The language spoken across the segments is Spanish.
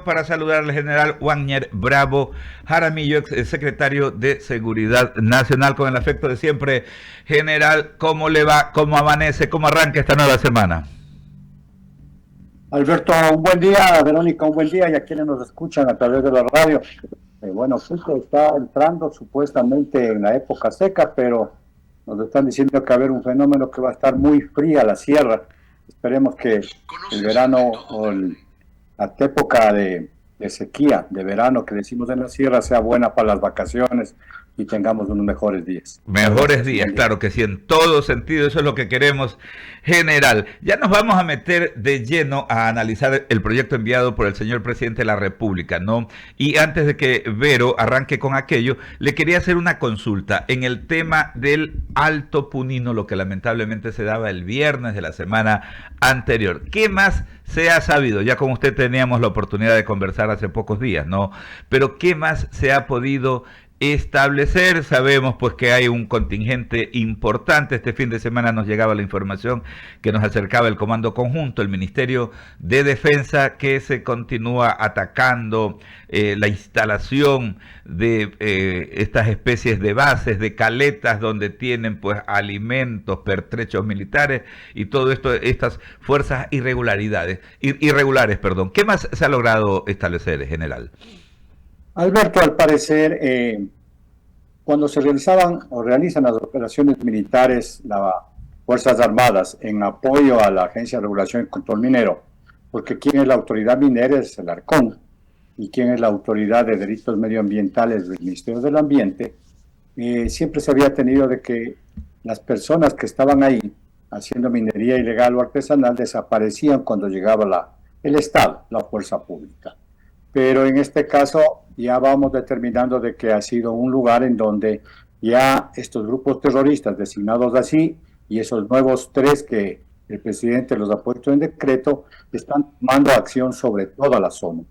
Para saludar al general Wagner Bravo Jaramillo, ex secretario de Seguridad Nacional, con el afecto de siempre. General, ¿cómo le va? ¿Cómo amanece? ¿Cómo arranca esta nueva semana? Alberto, un buen día, Verónica, un buen día, y a quienes nos escuchan a través de la radio. Bueno, justo está entrando supuestamente en la época seca, pero nos están diciendo que va a haber un fenómeno que va a estar muy fría la sierra. Esperemos que el verano o la época de sequía, de verano que decimos en la sierra, sea buena para las vacaciones y tengamos unos mejores días. Muchas Mejores gracias, un días, buen día. claro que sí, en todo sentido, eso es lo que queremos, general. Ya nos vamos a meter de lleno a analizar el proyecto enviado por el señor presidente de la República, ¿no? Y antes de que Vero arranque con aquello, le quería hacer una consulta en el tema del Alto Punino, lo que lamentablemente se daba el viernes de la semana anterior. ¿Qué más se ha sabido? Ya con usted teníamos la oportunidad de conversar hace pocos días, ¿no? Pero ¿qué más se ha podido establecer? Sabemos pues que hay un contingente importante. Este fin de semana nos llegaba la información que nos acercaba el Comando Conjunto, el Ministerio de Defensa, que se continúa atacando la instalación de estas especies de bases, de caletas donde tienen pues alimentos, pertrechos militares y todo esto, estas fuerzas irregulares, perdón. ¿Qué más se ha logrado establecer, general? Alberto, al parecer, cuando se realizaban o realizan las operaciones militares, las Fuerzas Armadas, en apoyo a la Agencia de Regulación y Control Minero, porque quien es la autoridad minera es el ARCON, y quien es la autoridad de delitos medioambientales del Ministerio del Ambiente, siempre se había tenido de que las personas que estaban ahí haciendo minería ilegal o artesanal desaparecían cuando llegaba el Estado, la fuerza pública. Pero en este caso ya vamos determinando de que ha sido un lugar en donde ya estos grupos terroristas designados así y esos nuevos tres que el presidente los ha puesto en decreto están tomando acción sobre toda la zona.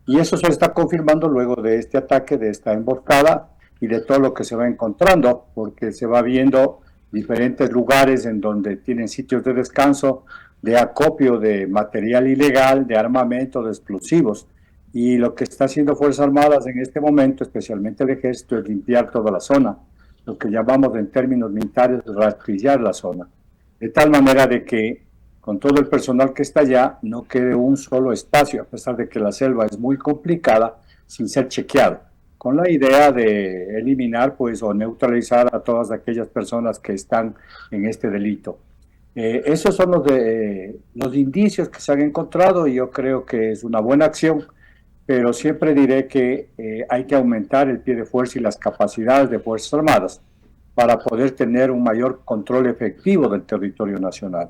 Y eso se está confirmando luego de este ataque, de esta emboscada y de todo lo que se va encontrando, porque se va viendo diferentes lugares en donde tienen sitios de descanso, de acopio de material ilegal, de armamento, de explosivos. Y lo que está haciendo Fuerzas Armadas en este momento, especialmente el Ejército, es limpiar toda la zona, lo que llamamos en términos militares rastrillar la zona, de tal manera de que con todo el personal que está allá no quede un solo espacio, a pesar de que la selva es muy complicada, sin ser chequeado, con la idea de eliminar pues o neutralizar a todas aquellas personas que están en este delito. Esos son los indicios que se han encontrado y yo creo que es una buena acción, pero siempre diré que hay que aumentar el pie de fuerza y las capacidades de Fuerzas Armadas para poder tener un mayor control efectivo del territorio nacional.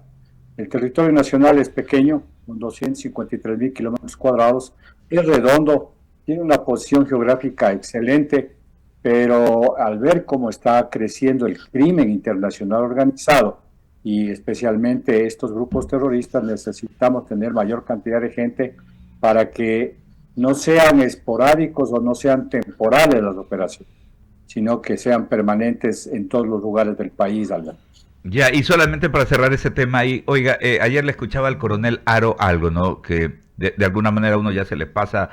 El territorio nacional es pequeño, con 253.000 kilómetros cuadrados, es redondo, tiene una posición geográfica excelente, pero al ver cómo está creciendo el crimen internacional organizado y especialmente estos grupos terroristas, necesitamos tener mayor cantidad de gente para que no sean esporádicos o no sean temporales las operaciones, sino que sean permanentes en todos los lugares del país, Albert. Ya, y solamente para cerrar ese tema ahí, oiga, ayer le escuchaba al coronel Aro algo, ¿no? Que de alguna manera uno ya se le pasa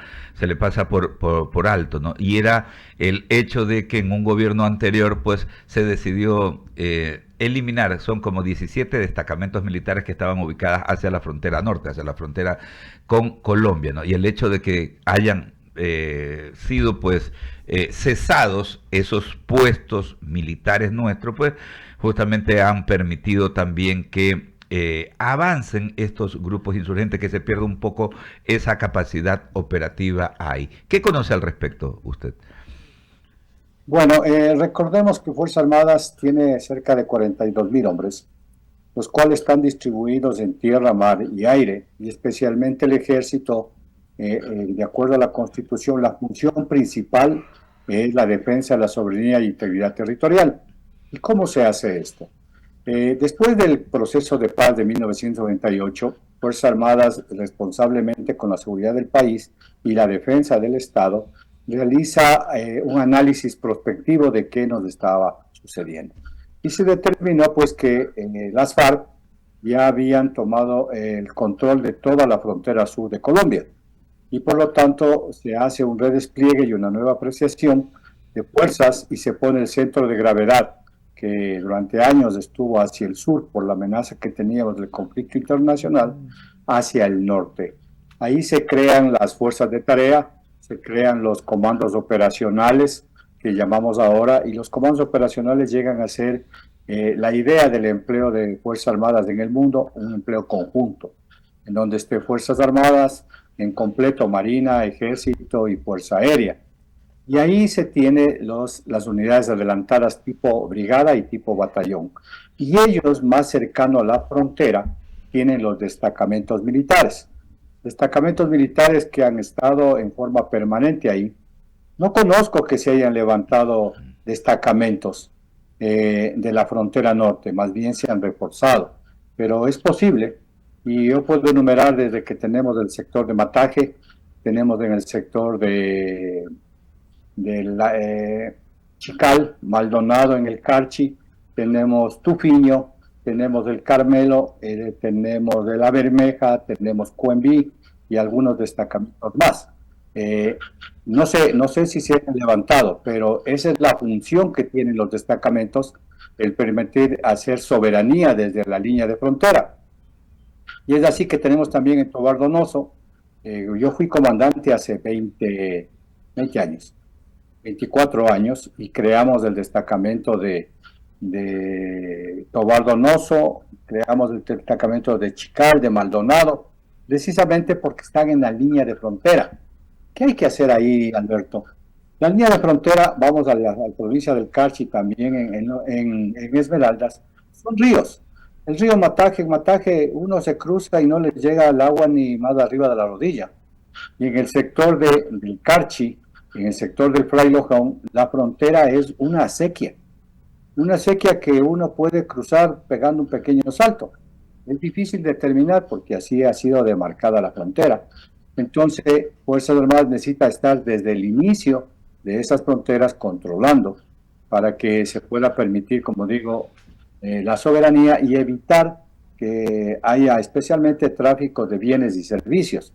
por alto, ¿no? Y era el hecho de que en un gobierno anterior, pues, se decidió eliminar, son como 17 destacamentos militares que estaban ubicadas hacia la frontera norte, hacia la frontera con Colombia, ¿no? Y el hecho de que hayan sido pues cesados esos puestos militares nuestros, pues justamente han permitido también que avancen estos grupos insurgentes, que se pierda un poco esa capacidad operativa ahí. ¿Qué conoce al respecto usted? Bueno, recordemos que Fuerzas Armadas tiene cerca de 42.000 hombres, los cuales están distribuidos en tierra, mar y aire, y especialmente el ejército, de acuerdo a la Constitución, la función principal es la defensa de la soberanía e integridad territorial. ¿Y cómo se hace esto? Después del proceso de paz de 1998, Fuerzas Armadas, responsablemente con la seguridad del país y la defensa del Estado, realiza un análisis prospectivo de qué nos estaba sucediendo. Y se determinó pues que las FARC ya habían tomado el control de toda la frontera sur de Colombia. y por lo tanto se hace un redespliegue y una nueva apreciación de fuerzas y se pone el centro de gravedad que durante años estuvo hacia el sur por la amenaza que teníamos del conflicto internacional, hacia el norte. Ahí se crean las fuerzas de tarea, se crean los comandos operacionales que llamamos ahora, y los comandos operacionales llegan a ser la idea del empleo de Fuerzas Armadas en el mundo, un empleo conjunto, en donde esté Fuerzas Armadas en completo, Marina, Ejército y Fuerza Aérea. Y ahí se tiene las unidades adelantadas tipo brigada y tipo batallón. Y ellos, más cercano a la frontera, tienen los destacamentos militares. Destacamentos militares que han estado en forma permanente ahí. No conozco que se hayan levantado destacamentos de la frontera norte, más bien se han reforzado, pero es posible. Y yo puedo enumerar desde que tenemos el sector de Mataje, tenemos en el sector de Chical, Maldonado en el Carchi, tenemos Tufiño, tenemos el Carmelo, tenemos de la Bermeja, tenemos Cuembí y algunos destacamentos más. No sé si se han levantado, pero esa es la función que tienen los destacamentos, el permitir hacer soberanía desde la línea de frontera. Y es así que tenemos también en Tobar Donoso, yo fui comandante hace 20 años, 24 años, y creamos el destacamento de Tobar Donoso, creamos el destacamento de Chical, de Maldonado, precisamente porque están en la línea de frontera. ¿Qué hay que hacer ahí, Alberto? La línea de frontera, vamos a la provincia del Carchi, también en Esmeraldas, son ríos. El río Mataje, uno se cruza y no le llega al agua ni más arriba de la rodilla. Y en el sector del Carchi, en el sector del Fray Lojón, la frontera es una acequia que uno puede cruzar pegando un pequeño salto. Es difícil determinar porque así ha sido demarcada la frontera. Entonces, Fuerzas Armadas necesita estar desde el inicio de esas fronteras controlando para que se pueda permitir, como digo, la soberanía y evitar que haya especialmente tráfico de bienes y servicios,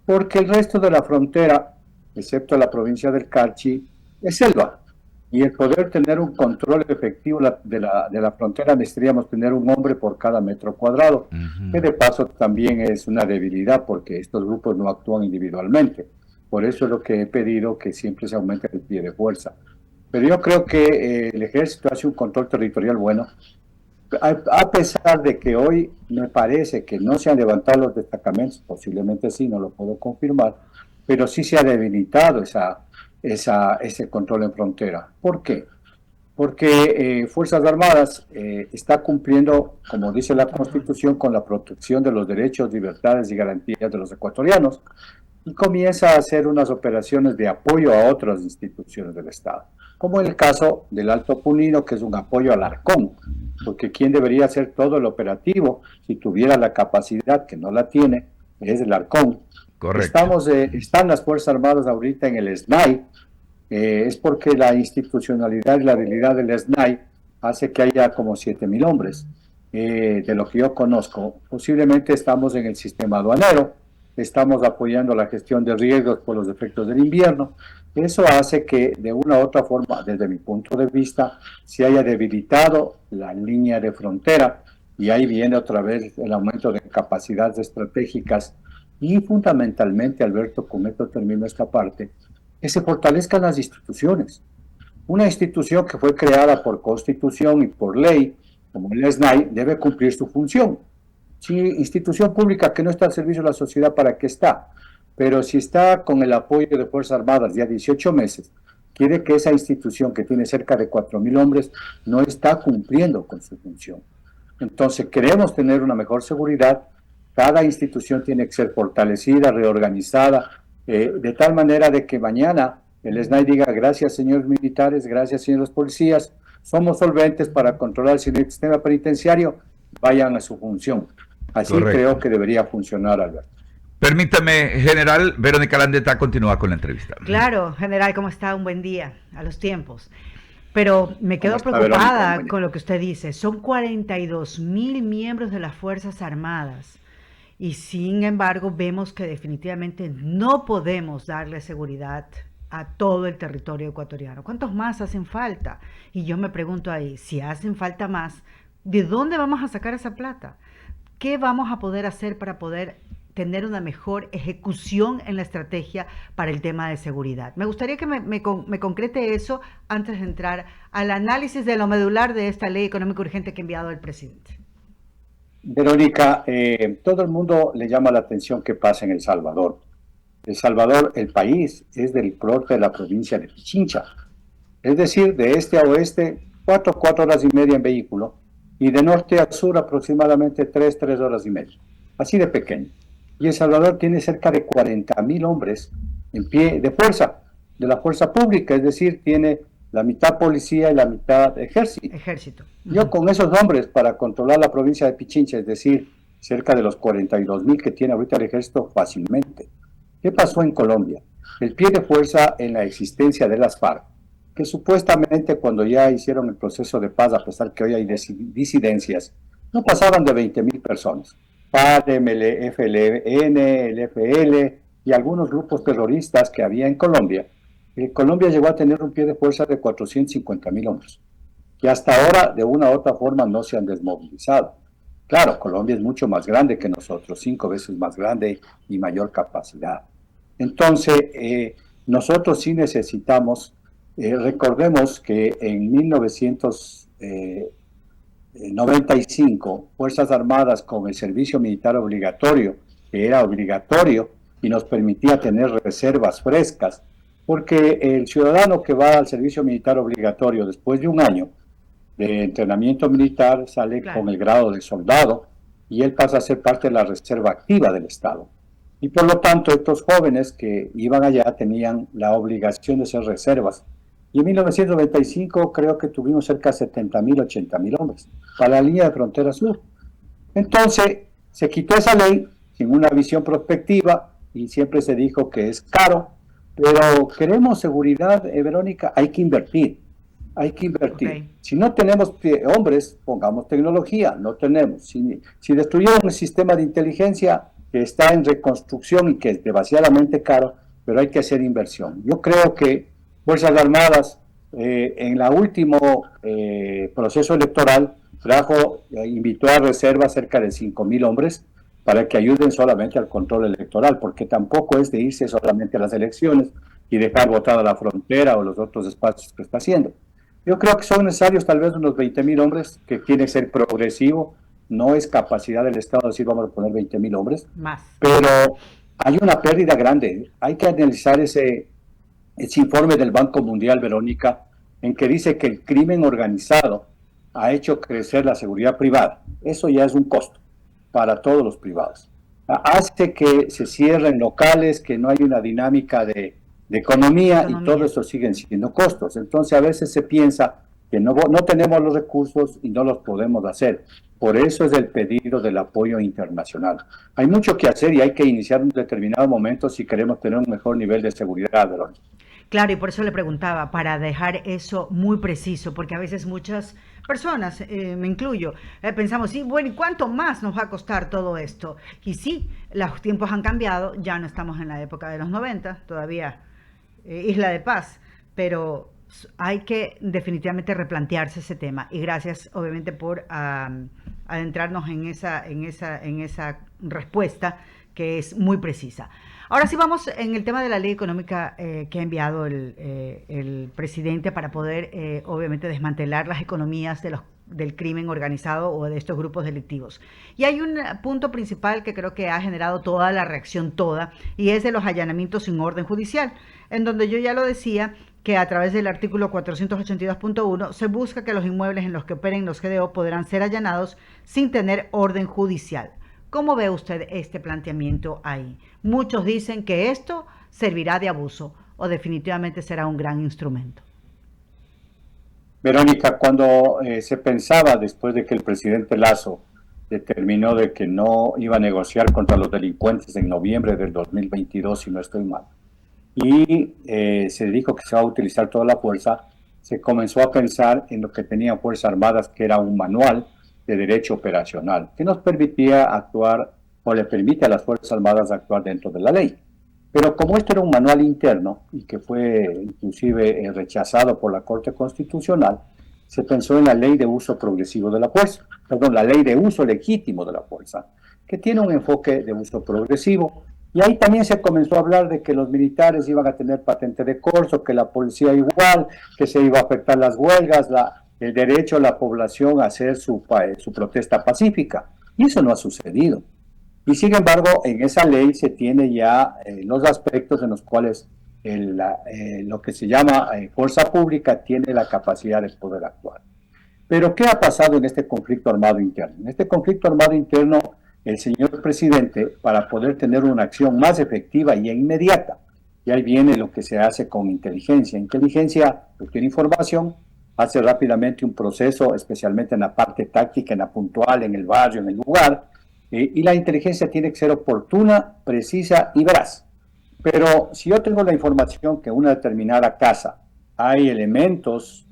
porque el resto de la frontera, excepto la provincia del Carchi, es selva. Y el poder tener un control efectivo de la frontera, necesitaríamos tener un hombre por cada metro cuadrado, que de paso también es una debilidad porque estos grupos no actúan individualmente. Por eso es lo que he pedido, que siempre se aumente el pie de fuerza. Pero yo creo que el ejército hace un control territorial bueno, a pesar de que hoy me parece que no se han levantado los destacamentos, posiblemente sí, no lo puedo confirmar, pero sí se ha debilitado ese control en frontera. ¿Por qué? Porque Fuerzas Armadas está cumpliendo, como dice la Constitución, con la protección de los derechos, libertades y garantías de los ecuatorianos, y comienza a hacer unas operaciones de apoyo a otras instituciones del Estado, como en el caso del Alto Punino, que es un apoyo al Arcón, porque quien debería hacer todo el operativo, si tuviera la capacidad, que no la tiene, es el Arcón. Correcto. Están las Fuerzas Armadas ahorita en el SNAI, es porque la institucionalidad y la habilidad del SNAI hace que haya como 7,000 hombres, de lo que yo conozco. Posiblemente estamos en el sistema aduanero, estamos apoyando la gestión de riesgos por los efectos del invierno. Eso hace que de una u otra forma, desde mi punto de vista, se haya debilitado la línea de frontera, y ahí viene otra vez el aumento de capacidades estratégicas y fundamentalmente, Alberto, con esto termino esta parte, que se fortalezcan las instituciones. Una institución que fue creada por Constitución y por ley, como el SNAI, debe cumplir su función. Si institución pública que no está al servicio de la sociedad, ¿para qué está? Pero si está con el apoyo de Fuerzas Armadas ya 18 meses, quiere que esa institución que tiene cerca de 4,000 hombres no está cumpliendo con su función. Entonces, queremos tener una mejor seguridad. Cada institución tiene que ser fortalecida, reorganizada, de tal manera de que mañana el SNAI diga: gracias, señores militares, gracias, señores policías, somos solventes para controlar el sistema penitenciario, vayan a su función. Así Correcto. Creo que debería funcionar, Alberto. Permítame, general, Verónica Landeta continúa con la entrevista. Claro, general, ¿cómo está? Un buen día, a los tiempos. Pero me quedo preocupada Verónica, con lo que usted dice. Son 42,000 miembros de las Fuerzas Armadas. Y sin embargo, vemos que definitivamente no podemos darle seguridad a todo el territorio ecuatoriano. ¿Cuántos más hacen falta? Y yo me pregunto ahí, si hacen falta más, ¿de dónde vamos a sacar esa plata? ¿Qué vamos a poder hacer para poder tener una mejor ejecución en la estrategia para el tema de seguridad? Me gustaría que me concrete eso antes de entrar al análisis de lo medular de esta ley económica urgente que ha enviado el presidente. Verónica, todo el mundo le llama la atención qué pasa en El Salvador. El Salvador, el país, es del norte de la provincia de Pichincha. Es decir, de este a oeste, 4 horas y media en vehículo, y de norte a sur aproximadamente 3 horas y media. Así de pequeño. Y El Salvador tiene cerca de 40.000 hombres en pie de fuerza, de la fuerza pública, es decir, tiene la mitad policía y la mitad ejército. Yo con esos hombres para controlar la provincia de Pichincha, es decir, cerca de los 42.000 que tiene ahorita el ejército, fácilmente. ¿Qué pasó en Colombia? El pie de fuerza en la existencia de las FARC, que supuestamente cuando ya hicieron el proceso de paz, a pesar que hoy hay disidencias, no pasaban de 20.000 personas. FARC, FLN, el FL y algunos grupos terroristas que había en Colombia. Colombia llegó a tener un pie de fuerza de 450.000 hombres, que hasta ahora de una u otra forma no se han desmovilizado. Claro, Colombia es mucho más grande que nosotros, 5 veces más grande y mayor capacidad. Entonces, nosotros sí necesitamos, recordemos que en 1995, Fuerzas Armadas con el servicio militar obligatorio, que era obligatorio y nos permitía tener reservas frescas, porque el ciudadano que va al servicio militar obligatorio después de un año de entrenamiento militar sale con el grado de soldado y él pasa a ser parte de la reserva activa del Estado. Y por lo tanto, estos jóvenes que iban allá tenían la obligación de ser reservas. Y en 1995 creo que tuvimos cerca de 70.000, 80.000 hombres para la línea de frontera sur. Entonces, se quitó esa ley sin una visión prospectiva y siempre se dijo que es caro. Pero queremos seguridad, Verónica, hay que invertir. Okay. Si no tenemos hombres, pongamos tecnología, no tenemos. Si destruyeron el sistema de inteligencia que está en reconstrucción y que es demasiadamente caro, pero hay que hacer inversión. Yo creo que Fuerzas Armadas, en el último proceso electoral, invitó a reserva cerca de 5.000 hombres para que ayuden solamente al control electoral, porque tampoco es de irse solamente a las elecciones y dejar botada la frontera o los otros espacios que está haciendo. Yo creo que son necesarios tal vez unos 20.000 hombres, que tiene que ser progresivo, no es capacidad del Estado decir vamos a poner 20.000 hombres, más. Pero hay una pérdida grande. Hay que analizar ese informe del Banco Mundial, Verónica, en que dice que el crimen organizado ha hecho crecer la seguridad privada. Eso ya es un costo para todos los privados. Hace que se cierren locales, que no hay una dinámica de economía y todo eso siguen siendo costos. Entonces a veces se piensa que no tenemos los recursos y no los podemos hacer. Por eso es el pedido del apoyo internacional. Hay mucho que hacer y hay que iniciar un determinado momento si queremos tener un mejor nivel de seguridad, Verónica. Claro, y por eso le preguntaba, para dejar eso muy preciso, porque a veces muchas personas, me incluyo, pensamos, sí, bueno, ¿y cuánto más nos va a costar todo esto? Y sí, los tiempos han cambiado, ya no estamos en la época de los 90, todavía Isla de Paz, pero hay que definitivamente replantearse ese tema. Y gracias, obviamente, por adentrarnos en esa respuesta que es muy precisa. Ahora sí vamos en el tema de la ley económica que ha enviado el presidente para poder, obviamente, desmantelar las economías del crimen organizado o de estos grupos delictivos. Y hay un punto principal que creo que ha generado toda la reacción y es de los allanamientos sin orden judicial, en donde yo ya lo decía, que a través del artículo 482.1 se busca que los inmuebles en los que operen los GDO podrán ser allanados sin tener orden judicial. ¿Cómo ve usted este planteamiento ahí? Muchos dicen que esto servirá de abuso o definitivamente será un gran instrumento. Verónica, cuando se pensaba después de que el presidente Lasso determinó de que no iba a negociar contra los delincuentes en noviembre del 2022, si no estoy mal, y se dijo que se va a utilizar toda la fuerza, se comenzó a pensar en lo que tenían Fuerzas Armadas, que era un manual de derecho operacional, que nos permitía actuar o le permite a las Fuerzas Armadas actuar dentro de la ley. Pero como esto era un manual interno y que fue inclusive rechazado por la Corte Constitucional, se pensó en la ley de uso progresivo de la fuerza, perdón, la ley de uso legítimo de la fuerza, que tiene un enfoque de uso progresivo. Y ahí también se comenzó a hablar de que los militares iban a tener patente de corso, que la policía igual, que se iba a afectar las huelgas, el derecho a la población a hacer su protesta pacífica. Y eso no ha sucedido. Y sin embargo, en esa ley se tiene ya los aspectos en los cuales lo que se llama fuerza pública tiene la capacidad de poder actuar. Pero ¿qué ha pasado en este conflicto armado interno? En este conflicto armado interno, el señor presidente, para poder tener una acción más efectiva y inmediata, y ahí viene lo que se hace con inteligencia. Inteligencia obtiene información, hace rápidamente un proceso, especialmente en la parte táctica, en la puntual, en el barrio, en el lugar, y la inteligencia tiene que ser oportuna, precisa y veraz. Pero si yo tengo la información que en una determinada casa hay elementos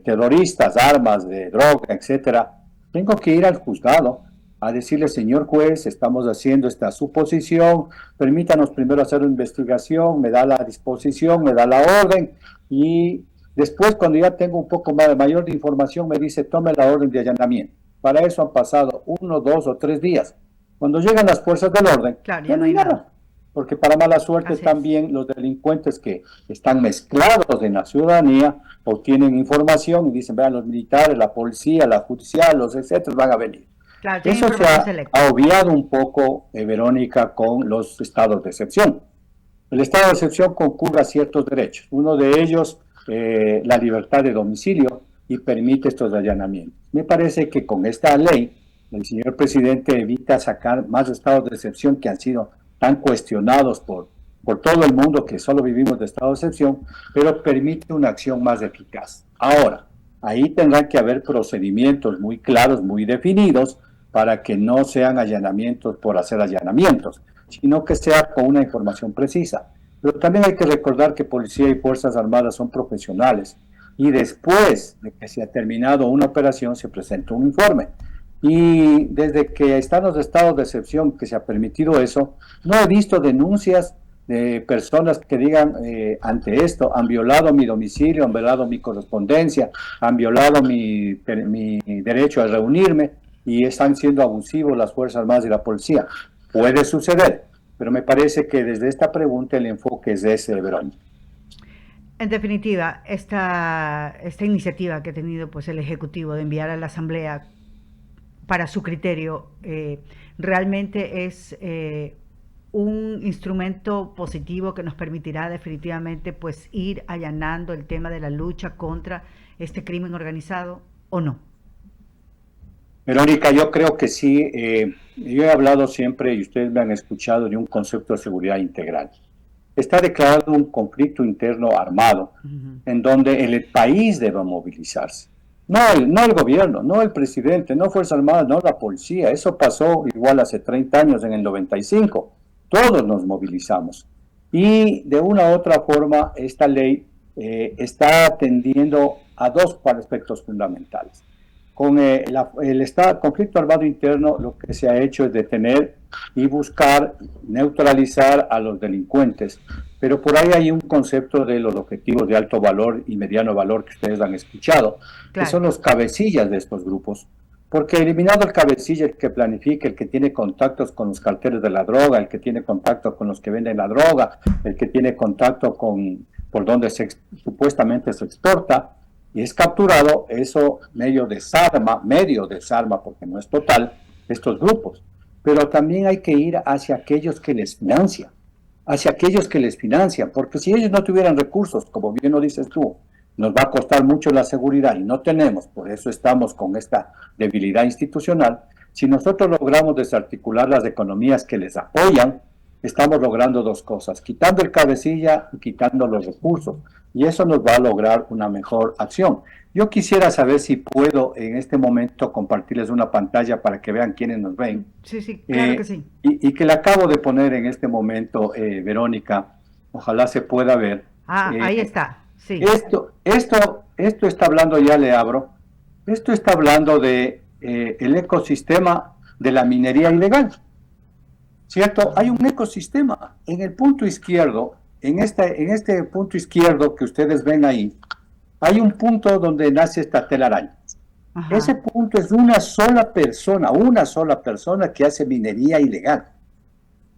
terroristas, armas de droga, etcétera, tengo que ir al juzgado a decirle, señor juez, estamos haciendo esta suposición, permítanos primero hacer una investigación, me da la disposición, me da la orden, y después cuando ya tengo un poco más de mayor de información me dice, tome la orden de allanamiento. Para eso han pasado 1, 2 o 3 días. Cuando llegan las fuerzas del orden, claro, ya no hay nada. Porque para mala suerte también los delincuentes que están mezclados en la ciudadanía obtienen información y dicen, vean, los militares, la policía, la judicial, los etcétera, van a venir. Claro, eso se ha obviado un poco, Verónica, con los estados de excepción. El estado de excepción concurre a ciertos derechos. Uno de ellos, la libertad de domicilio, y permite estos allanamientos. Me parece que con esta ley, el señor presidente evita sacar más estados de excepción que han sido tan cuestionados por todo el mundo, que solo vivimos de estado de excepción, pero permite una acción más eficaz. Ahora, ahí tendrán que haber procedimientos muy claros, muy definidos, para que no sean allanamientos por hacer allanamientos, sino que sea con una información precisa. Pero también hay que recordar que Policía y Fuerzas Armadas son profesionales, y después de que se ha terminado una operación se presenta un informe. Y desde que están los estados de excepción que se ha permitido eso, no he visto denuncias de personas que digan ante esto, han violado mi domicilio, han violado mi correspondencia, han violado mi derecho a reunirme y están siendo abusivos las Fuerzas Armadas y la policía. Puede suceder, pero me parece que desde esta pregunta el enfoque es ese, Verónica. En definitiva, esta iniciativa que ha tenido pues el Ejecutivo de enviar a la Asamblea para su criterio realmente es un instrumento positivo que nos permitirá definitivamente pues ir allanando el tema de la lucha contra este crimen organizado, ¿o no? Verónica, yo creo que sí. Yo he hablado siempre, y ustedes me han escuchado, de un concepto de seguridad integral. Está declarado un conflicto interno armado, en donde el país debe movilizarse. No el gobierno, no el presidente, no Fuerzas Armadas, no la policía. Eso pasó igual hace 30 años, en el 95. Todos nos movilizamos. Y de una u otra forma, esta ley está atendiendo a dos aspectos fundamentales. Con el conflicto armado interno, lo que se ha hecho es detener y buscar neutralizar a los delincuentes. Pero por ahí hay un concepto de los objetivos de alto valor y mediano valor que ustedes han escuchado, claro, que son los cabecillas de estos grupos. Porque eliminado el cabecilla, el que planifica, el que tiene contactos con los carteles de la droga, el que tiene contacto con los que venden la droga, el que tiene contacto por donde supuestamente se exporta, y es capturado, eso medio desarma, porque no es total, estos grupos. Pero también hay que ir hacia aquellos que les financian, porque si ellos no tuvieran recursos, como bien lo dices tú, nos va a costar mucho la seguridad y no tenemos, por eso estamos con esta debilidad institucional. Si nosotros logramos desarticular las economías que les apoyan, estamos logrando dos cosas, quitando el cabecilla y quitando los recursos, y eso nos va a lograr una mejor acción. Yo quisiera saber si puedo en este momento compartirles una pantalla para que vean quiénes nos ven. Sí, claro que sí. Y que la acabo de poner en este momento, Verónica, ojalá se pueda ver. Ahí está, sí. Esto está hablando, ya le abro, esto está hablando de el ecosistema de la minería ilegal. ¿cierto? Hay un ecosistema. En el punto izquierdo, en este punto izquierdo que ustedes ven ahí, hay un punto donde nace esta telaraña. Ese Ajá. punto es una sola persona que hace minería ilegal.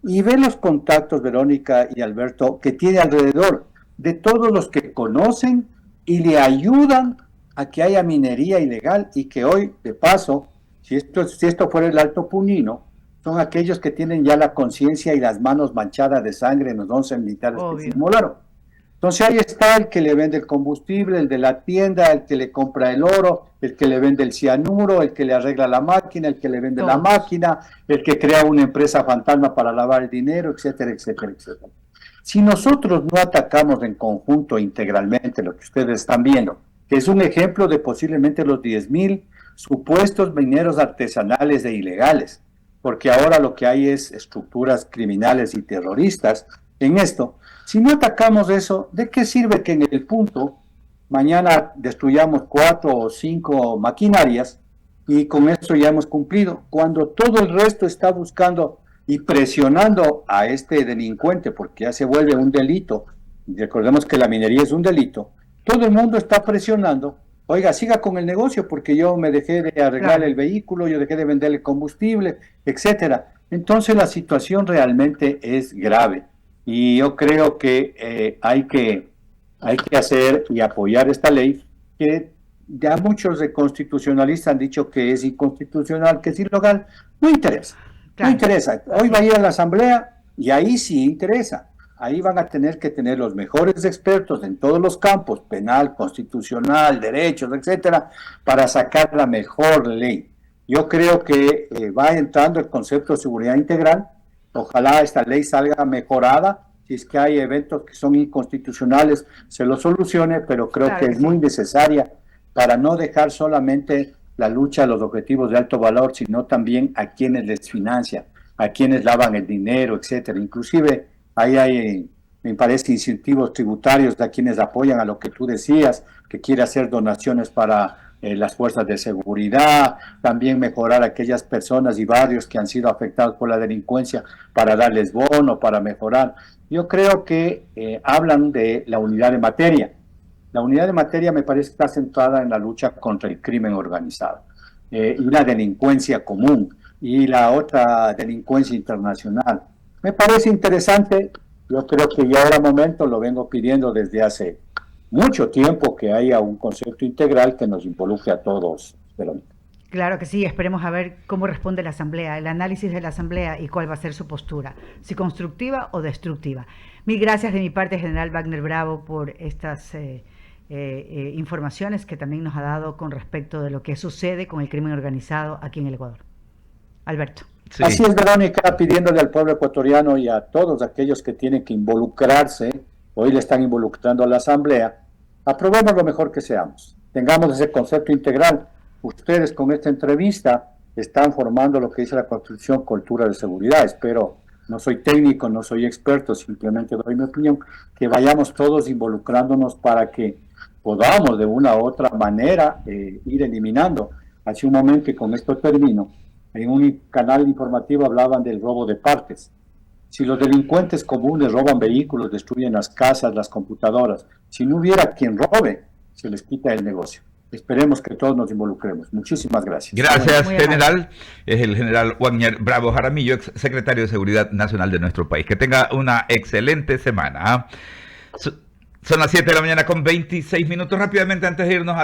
Y ve los contactos, Verónica y Alberto, que tiene alrededor de todos los que conocen y le ayudan a que haya minería ilegal y que hoy, de paso, si esto fuera el Alto Punino, son aquellos que tienen ya la conciencia y las manos manchadas de sangre en los 11 militares que se Obvio. inmolaron. Entonces ahí está el que le vende el combustible, el de la tienda, el que le compra el oro, el que le vende el cianuro, el que le arregla la máquina, el que le vende la Todos. máquina, el que crea una empresa fantasma para lavar el dinero, etcétera, etcétera, etcétera. Si nosotros no atacamos en conjunto integralmente lo que ustedes están viendo, que es un ejemplo de posiblemente los 10.000 supuestos mineros artesanales e ilegales, porque ahora lo que hay es estructuras criminales y terroristas en esto. Si no atacamos eso, ¿de qué sirve que en el punto mañana destruyamos 4 o 5 maquinarias y con eso ya hemos cumplido? Cuando todo el resto está buscando y presionando a este delincuente, porque ya se vuelve un delito, recordemos que la minería es un delito, todo el mundo está presionando, oiga, siga con el negocio porque yo me dejé de arreglar Claro. el vehículo, yo dejé de vender el combustible, etcétera. Entonces la situación realmente es grave y yo creo que hay que hacer y apoyar esta ley que ya muchos de constitucionalistas han dicho que es inconstitucional, que es ilegal. No interesa, no Claro. interesa. Hoy Así va a ir es. a la asamblea y ahí sí interesa. Ahí van a tener que tener los mejores expertos en todos los campos, penal, constitucional, derechos, etcétera, para sacar la mejor ley. Yo creo que va entrando el concepto de seguridad integral. Ojalá esta ley salga mejorada. Si es que hay eventos que son inconstitucionales, se lo solucione, pero creo que Claro que es muy sí. necesaria para no dejar solamente la lucha a los objetivos de alto valor, sino también a quienes les financian, a quienes lavan el dinero, etcétera. Inclusive ahí hay, me parece, incentivos tributarios de a quienes apoyan a lo que tú decías, que quiere hacer donaciones para las fuerzas de seguridad, también mejorar a aquellas personas y barrios que han sido afectados por la delincuencia para darles bono, para mejorar. Yo creo que hablan de la unidad de materia. La unidad de materia me parece que está centrada en la lucha contra el crimen organizado y la delincuencia común y la otra delincuencia internacional. Me parece interesante, yo creo que ya era momento, lo vengo pidiendo desde hace mucho tiempo que haya un concepto integral que nos involucre a todos, Verónica. Claro que sí, esperemos a ver cómo responde la Asamblea, el análisis de la Asamblea y cuál va a ser su postura, si constructiva o destructiva. Mil gracias de mi parte, General Wagner Bravo, por estas informaciones que también nos ha dado con respecto de lo que sucede con el crimen organizado aquí en el Ecuador. Alberto. Así Sí. es, Verónica, pidiéndole al pueblo ecuatoriano y a todos aquellos que tienen que involucrarse, hoy le están involucrando a la Asamblea, aprobemos lo mejor que seamos, tengamos ese concepto integral. Ustedes con esta entrevista están formando lo que dice la Constitución, cultura de seguridad. Espero, no soy técnico, no soy experto, simplemente doy mi opinión, que vayamos todos involucrándonos para que podamos de una u otra manera ir eliminando. Hace un momento, y con esto termino, en un canal informativo hablaban del robo de partes. Si los delincuentes comunes roban vehículos, destruyen las casas, las computadoras, si no hubiera quien robe, se les quita el negocio. Esperemos que todos nos involucremos. Muchísimas gracias. Gracias, Muy amable. general. Es el general Wagner Bravo Jaramillo, ex secretario de Seguridad Nacional de nuestro país. Que tenga una excelente semana. Son las 7 de la mañana con 26 minutos. Rápidamente, antes de irnos a la